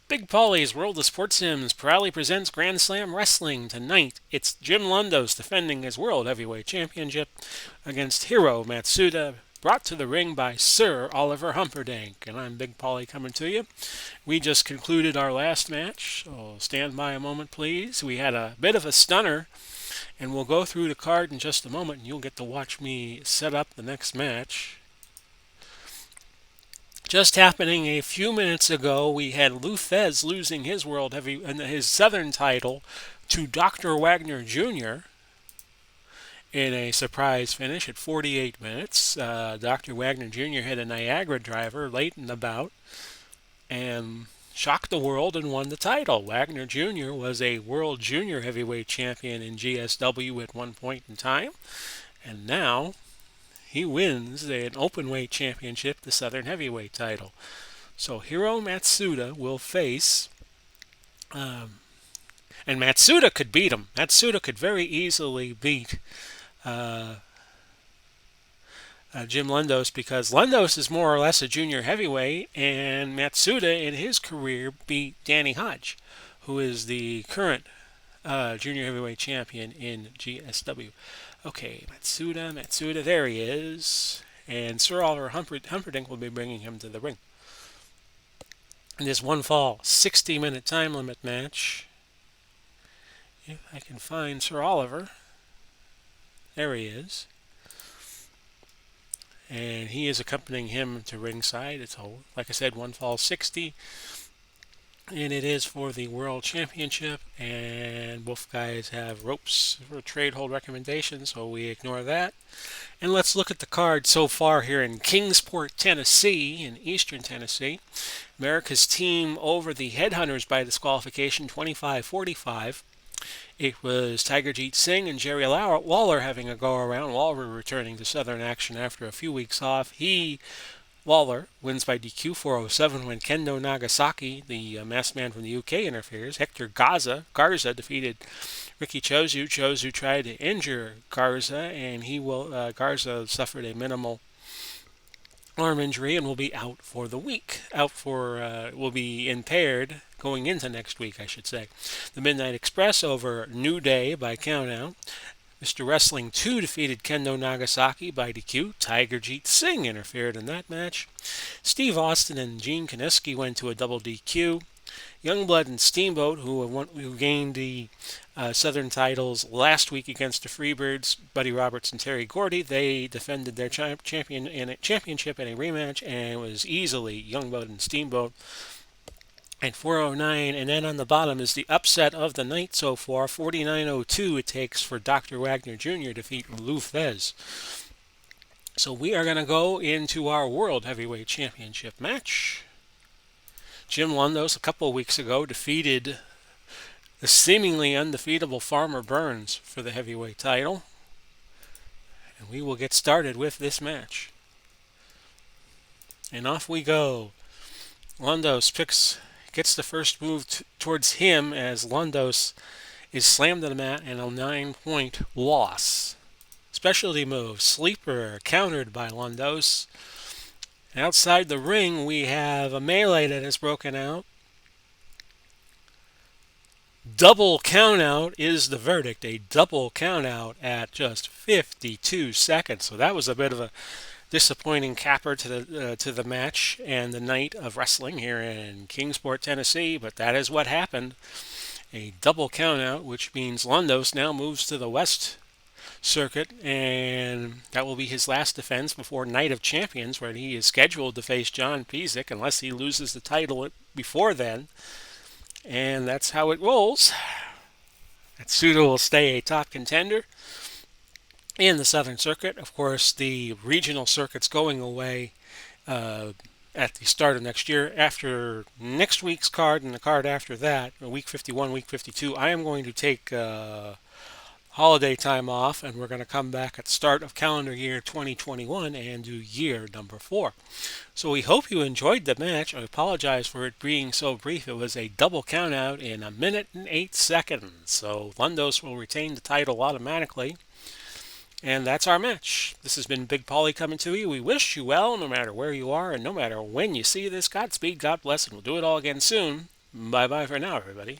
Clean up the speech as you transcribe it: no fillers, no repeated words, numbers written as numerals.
Big Polly's World of Sports Sims proudly presents Grand Slam Wrestling. Tonight, it's Jim Londos defending his World Heavyweight Championship against Hiro Matsuda, brought to the ring by Sir Oliver Humperdinck. And I'm Big Polly coming to you. We just concluded our last match, so stand by a moment, please. We had a bit of a stunner, and we'll go through the card in just a moment, and you'll get to watch me set up the next match. Just happening a few minutes ago, we had Lou Thesz losing his Southern title to Dr. Wagner Jr. in a surprise finish at 48 minutes. Dr. Wagner Jr. had a Niagara driver late in the bout and shocked the world and won the title. Wagner Jr. was a World Junior Heavyweight Champion in GSW at one point in time, and now he wins an openweight championship, the Southern Heavyweight title. So Hiro Matsuda will face, and Matsuda could beat him. Matsuda could very easily beat Jim Londos, because Londos is more or less a junior heavyweight, and Matsuda in his career beat Danny Hodge, who is the current junior heavyweight champion in GSW. Okay, Matsuda, there he is. And Sir Oliver Humperdinck will be bringing him to the ring. In this one fall, 60-minute time limit match. If I can find Sir Oliver. There he is. And he is accompanying him to ringside. It's, like I said, one fall 60. And it is for the World Championship, and both guys have ropes for trade hold recommendations, so we ignore that. And let's look at the card so far here in Kingsport, Tennessee, in eastern Tennessee. America's team over the Headhunters by disqualification, 25-45. It was Tigerjeet Singh and Jerry Lawler having a go-around. Lawler returning to Southern action after a few weeks off. Lawler wins by DQ 407 when Kendo Nagasaki, the masked man from the UK, interferes. Hector Garza defeated Ricky Chozu. Chozu tried to injure Garza, and Garza suffered a minimal arm injury and will be out for the week. Will be impaired going into next week, I should say. The Midnight Express over New Day by countout. Mr. Wrestling 2 defeated Kendo Nagasaki by DQ. Tigerjeet Singh interfered in that match. Steve Austin and Gene Kaniski went to a double DQ. Youngblood and Steamboat, who gained the Southern titles last week against the Freebirds, Buddy Roberts and Terry Gordy, they defended their championship in a rematch, and it was easily Youngblood and Steamboat at 409, and then on the bottom is the upset of the night so far. 49.02 it takes for Dr. Wagner Jr. to defeat Lou Thesz. So we are going to go into our World Heavyweight Championship match. Jim Londos a couple of weeks ago defeated the seemingly undefeatable Farmer Burns for the heavyweight title. And we will get started with this match. And off we go. Londos gets the first move towards him as Londos is slammed to the mat and a 9-point loss. Specialty move, sleeper, countered by Londos. Outside the ring, we have a melee that has broken out. Double countout is the verdict. A double countout at just 52 seconds. So that was a bit of a disappointing capper to the match and the night of wrestling here in Kingsport, Tennessee, but that is what happened. A double countout, which means Londos now moves to the West Circuit, and that will be his last defense before Night of Champions, where he is scheduled to face John Pizik unless he loses the title before then. And that's how it rolls. Matsuda will stay a top contender in the Southern Circuit. Of course, the regional circuit's going away at the start of next year. After next week's card and the card after that, week 51, week 52, I am going to take holiday time off, and we're going to come back at the start of calendar year 2021 and do year number 4. So we hope you enjoyed the match. I apologize for it being so brief. It was a double countout in 1 minute and 8 seconds. So Londos will retain the title automatically. And that's our match. This has been Big Polly coming to you. We wish you well no matter where you are and no matter when you see this. Godspeed, God bless, and we'll do it all again soon. Bye bye for now, everybody.